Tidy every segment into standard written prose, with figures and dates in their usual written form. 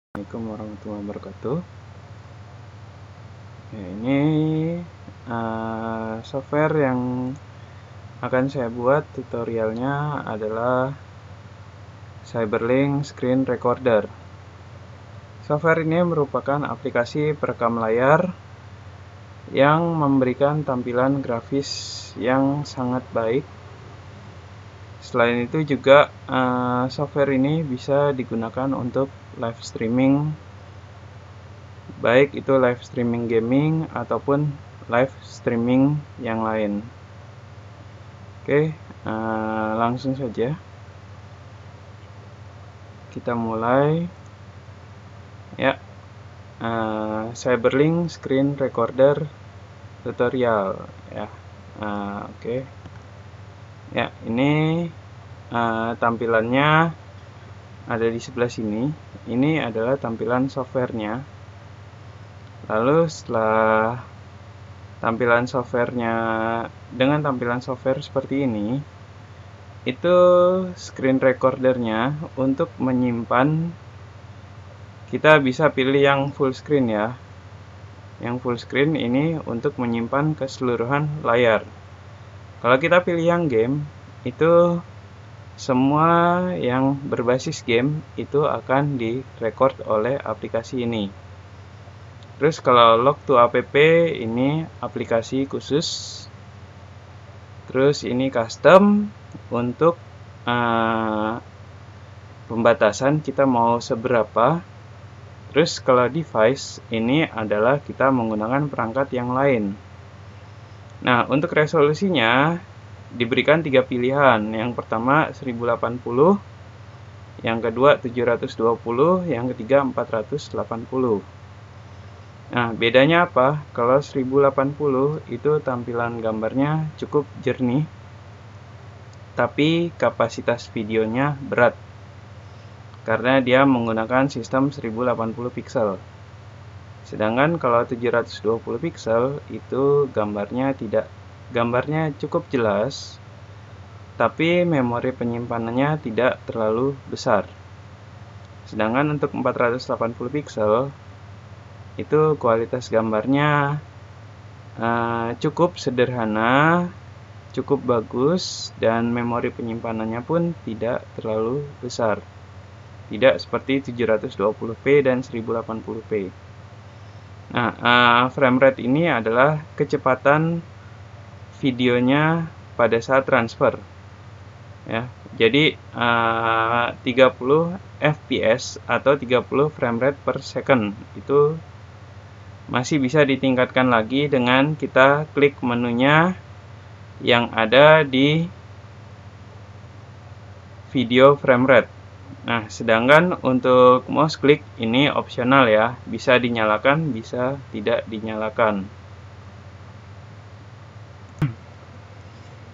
Assalamualaikum warahmatullahi wabarakatuh. Ya, ini software yang akan saya buat tutorialnya adalah Cyberlink Screen Recorder. Software ini merupakan aplikasi perekam layar yang memberikan tampilan grafis yang sangat baik. Selain itu juga software ini bisa digunakan untuk live streaming, baik itu live streaming gaming ataupun live streaming yang lain. Oke, langsung saja kita mulai. Ya, Cyberlink Screen Recorder tutorial ya. Oke. Ya, ini tampilannya ada di sebelah sini. Ini adalah tampilan softwarenya. Lalu setelah tampilan softwarenya, dengan tampilan software seperti ini, itu screen recordernya untuk menyimpan, kita bisa pilih yang full screen ya. Yang full screen ini untuk menyimpan keseluruhan layar. Kalau kita pilih yang game, itu semua yang berbasis game itu akan direcord oleh aplikasi ini. Terus kalau log to app ini aplikasi khusus. Terus ini custom untuk pembatasan kita mau seberapa. Terus kalau device ini adalah kita menggunakan perangkat yang lain. Nah, untuk resolusinya diberikan 3 pilihan. Yang pertama 1080, yang kedua 720, yang ketiga 480. Nah, bedanya apa? Kalau 1080 itu tampilan gambarnya cukup jernih, tapi kapasitas videonya berat karena dia menggunakan sistem 1080 pixel. Sedangkan kalau 720 pixel itu gambarnya cukup jelas, tapi memori penyimpanannya tidak terlalu besar. Sedangkan untuk 480 pixel itu kualitas gambarnya cukup sederhana, cukup bagus, dan memori penyimpanannya pun tidak terlalu besar. Tidak seperti 720p dan 1080p. Nah, frame rate ini adalah kecepatan videonya pada saat transfer. Ya, jadi 30 fps atau 30 frame rate per second itu masih bisa ditingkatkan lagi dengan kita klik menunya yang ada di video frame rate. Nah, sedangkan untuk mouse click ini opsional ya, bisa dinyalakan, bisa tidak dinyalakan.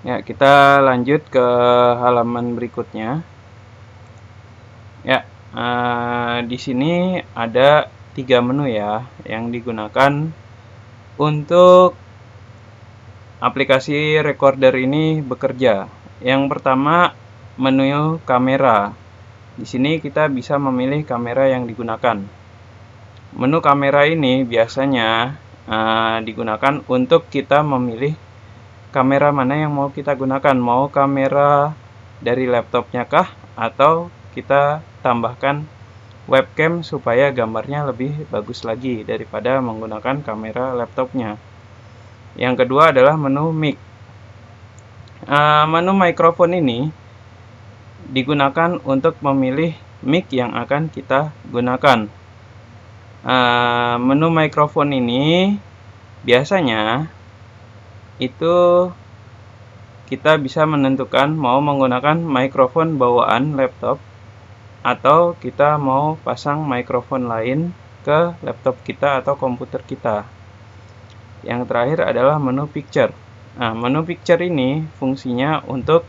Ya, kita lanjut ke halaman berikutnya. Ya, di sini ada 3 menu ya yang digunakan untuk aplikasi recorder ini bekerja. Yang pertama, menu kamera. Di sini kita bisa memilih kamera yang digunakan. Menu kamera ini biasanya digunakan untuk kita memilih kamera mana yang mau kita gunakan. Mau kamera dari laptopnya kah? Atau kita tambahkan webcam supaya gambarnya lebih bagus lagi daripada menggunakan kamera laptopnya. Yang kedua adalah menu mic. Menu mikrofon ini digunakan untuk memilih mic yang akan kita gunakan. Menu mikrofon ini biasanya itu kita bisa menentukan mau menggunakan mikrofon bawaan laptop atau kita mau pasang mikrofon lain ke laptop kita atau komputer kita. Yang terakhir adalah menu picture. Nah, menu picture ini fungsinya untuk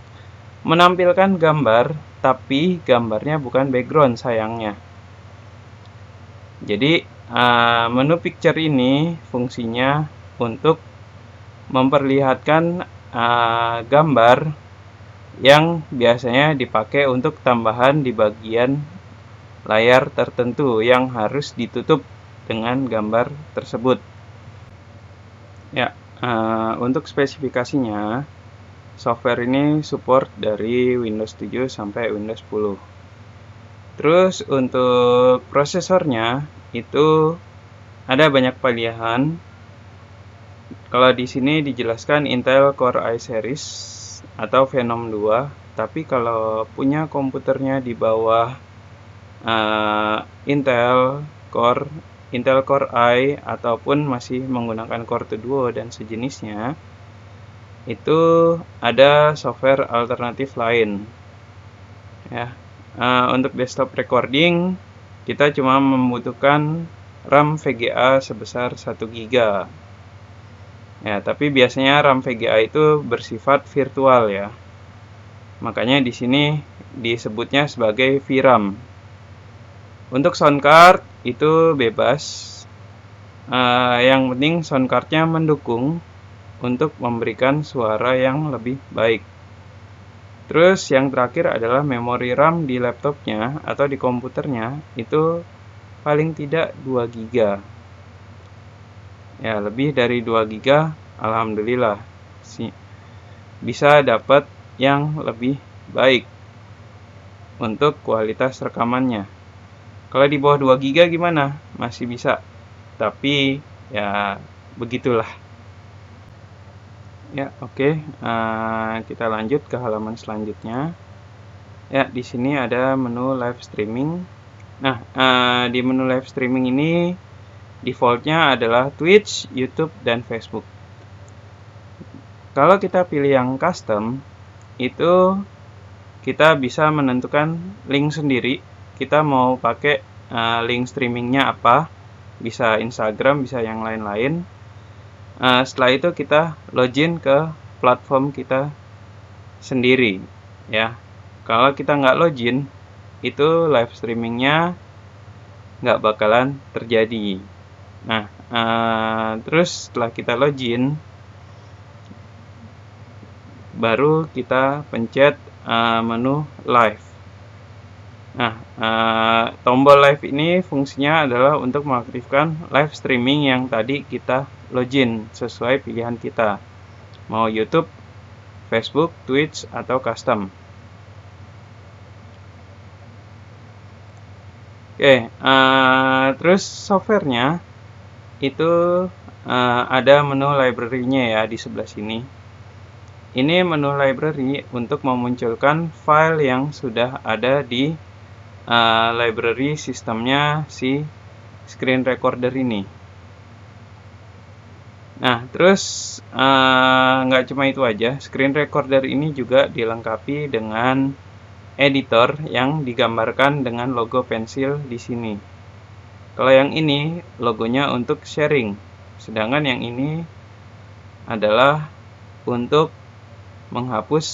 menampilkan gambar, tapi gambarnya bukan background sayangnya. Jadi, menu picture ini fungsinya untuk memperlihatkan gambar yang biasanya dipakai untuk tambahan di bagian layar tertentu yang harus ditutup dengan gambar tersebut. Ya, untuk spesifikasinya, software ini support dari Windows 7 sampai Windows 10. Terus untuk prosesornya itu ada banyak pilihan. Kalau di sini dijelaskan Intel Core i Series atau Phenom 2, tapi kalau punya komputernya di bawah Intel Core i ataupun masih menggunakan Core 2 Duo dan sejenisnya, itu ada software alternatif lain. Ya, untuk desktop recording kita cuma membutuhkan RAM VGA sebesar 1 GB. Ya, tapi biasanya RAM VGA itu bersifat virtual ya. Makanya di sini disebutnya sebagai VRAM. Untuk sound card itu bebas. Yang penting sound cardnya mendukung untuk memberikan suara yang lebih baik. Terus yang terakhir adalah memori RAM di laptopnya atau di komputernya itu paling tidak 2 GB. Ya, lebih dari 2 GB alhamdulillah bisa dapat yang lebih baik untuk kualitas rekamannya. Kalau di bawah 2 GB gimana? Masih bisa. Tapi ya begitulah. Ya, oke. Kita lanjut ke halaman selanjutnya. Ya, di sini ada menu live streaming. Nah, di menu live streaming ini defaultnya adalah Twitch, YouTube, dan Facebook. Kalau kita pilih yang custom, itu kita bisa menentukan link sendiri. Kita mau pakai link streamingnya apa, bisa Instagram, bisa yang lain-lain. Setelah itu kita login ke platform kita sendiri ya. Kalau kita nggak login, itu live streamingnya nggak bakalan terjadi. Nah, terus setelah kita login, baru kita pencet menu live. Nah, tombol live ini fungsinya adalah untuk mengaktifkan live streaming yang tadi kita login sesuai pilihan kita. Mau YouTube, Facebook, Twitch, atau custom. Oke, terus softwarenya itu ada menu library-nya ya di sebelah sini. Ini menu library untuk memunculkan file yang sudah ada di library sistemnya si screen recorder ini. Nah, terus nggak cuma itu aja, screen recorder ini juga dilengkapi dengan editor yang digambarkan dengan logo pensil di sini. Kalau yang ini logonya untuk sharing, sedangkan yang ini adalah untuk menghapus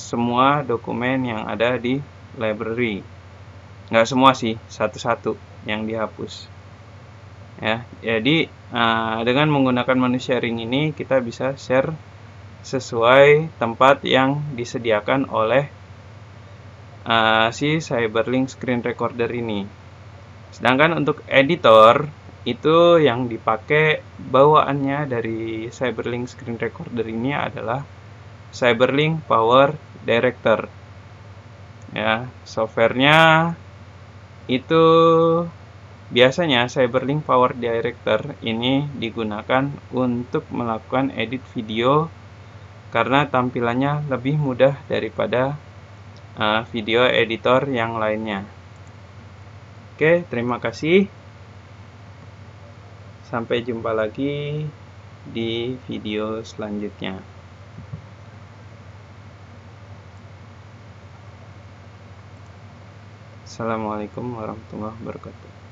semua dokumen yang ada di library. Nggak semua sih, satu-satu yang dihapus. Ya, jadi dengan menggunakan menu sharing ini kita bisa share sesuai tempat yang disediakan oleh si Cyberlink Screen Recorder ini. Sedangkan untuk editor itu yang dipakai bawaannya dari Cyberlink Screen Recorder ini adalah Cyberlink Power Director. Ya, softwarenya itu biasanya Cyberlink Power Director ini digunakan untuk melakukan edit video karena tampilannya lebih mudah daripada video editor yang lainnya. Oke, terima kasih. Sampai jumpa lagi di video selanjutnya. Assalamualaikum warahmatullahi wabarakatuh.